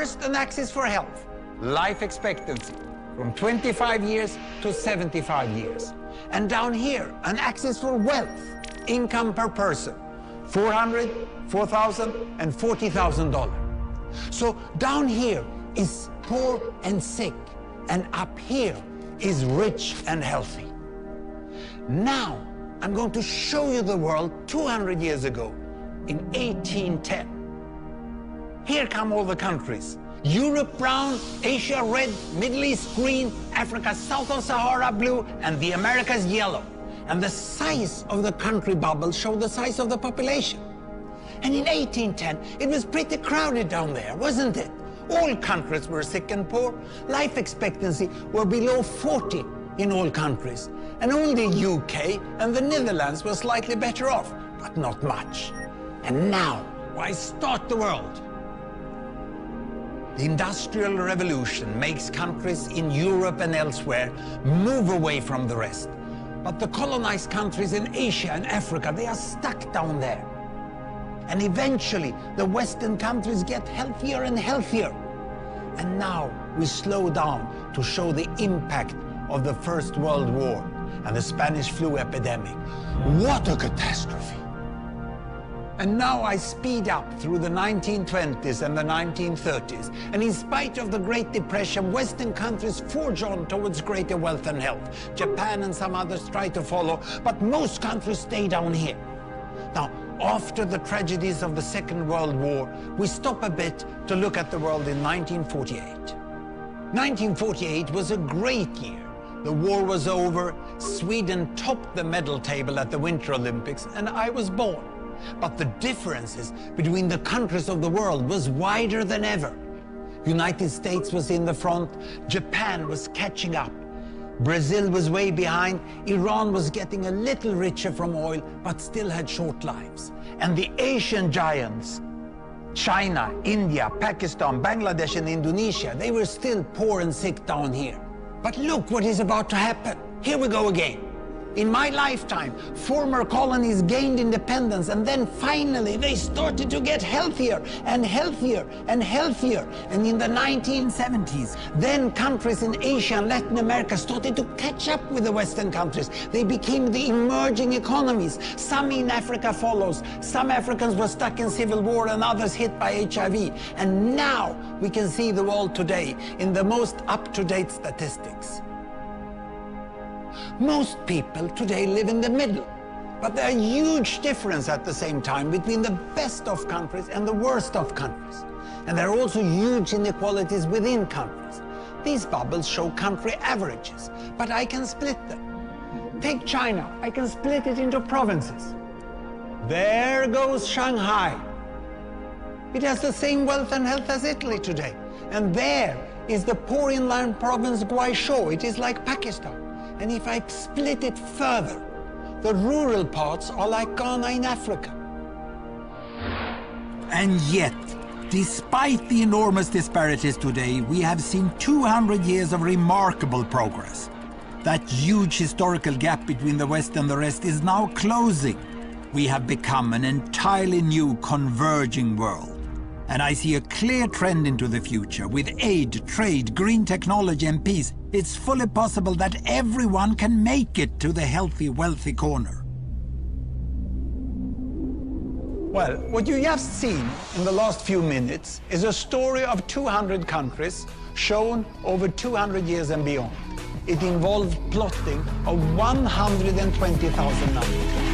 First, an axis for health, life expectancy, from 25 years to 75 years. And down here, an axis for wealth, income per person, $400,000, $4,000, and $40,000. So down here is poor and sick, and up here is rich and healthy. Now, I'm going to show you the world 200 years ago, in 1810. Here come all the countries. Europe brown, Asia red, Middle East green, Africa south of Sahara blue, and the Americas yellow. And the size of the country bubbles show the size of the population. And in 1810, it was pretty crowded down there, wasn't it? All countries were sick and poor. Life expectancy were below 40 in all countries. And only UK and the Netherlands were slightly better off, but not much. And now, why start the world? The Industrial Revolution makes countries in Europe and elsewhere move away from the rest. But the colonized countries in Asia and Africa, they are stuck down there. And eventually, the Western countries get healthier and healthier. And now we slow down to show the impact of the First World War and the Spanish flu epidemic. What a catastrophe! And now I speed up through the 1920s and the 1930s. And in spite of the Great Depression, Western countries forge on towards greater wealth and health. Japan and some others try to follow, but most countries stay down here. Now, after the tragedies of the Second World War, we stop a bit to look at the world in 1948. 1948 was a great year. The war was over, Sweden topped the medal table at the Winter Olympics, and I was born. But the differences between the countries of the world was wider than ever. United States was in the front, Japan was catching up. Brazil was way behind, Iran was getting a little richer from oil, but still had short lives. And the Asian giants, China, India, Pakistan, Bangladesh, and Indonesia, they were still poor and sick down here. But look what is about to happen. Here we go again. In my lifetime, former colonies gained independence, and then finally they started to get healthier and healthier and healthier. And in the 1970s, then countries in Asia and Latin America started to catch up with the Western countries. They became the emerging economies. Some in Africa follows. Some Africans were stuck in civil war and others hit by HIV. And now we can see the world today in the most up-to-date statistics. Most people today live in the middle, but there are huge differences at the same time between the best of countries and the worst of countries. And there are also huge inequalities within countries. These bubbles show country averages, but I can split them. Take China, I can split it into provinces. There goes Shanghai. It has the same wealth and health as Italy today. And there is the poor inland province Guizhou. It is like Pakistan. And if I split it further, the rural parts are like Ghana in Africa. And yet, despite the enormous disparities today, we have seen 200 years of remarkable progress. That huge historical gap between the West and the rest is now closing. We have become an entirely new converging world. And I see a clear trend into the future. With aid, trade, green technology and peace, it's fully possible that everyone can make it to the healthy, wealthy corner. Well, what you just seen in the last few minutes is a story of 200 countries shown over 200 years and beyond. It involved plotting of 120,000 numbers.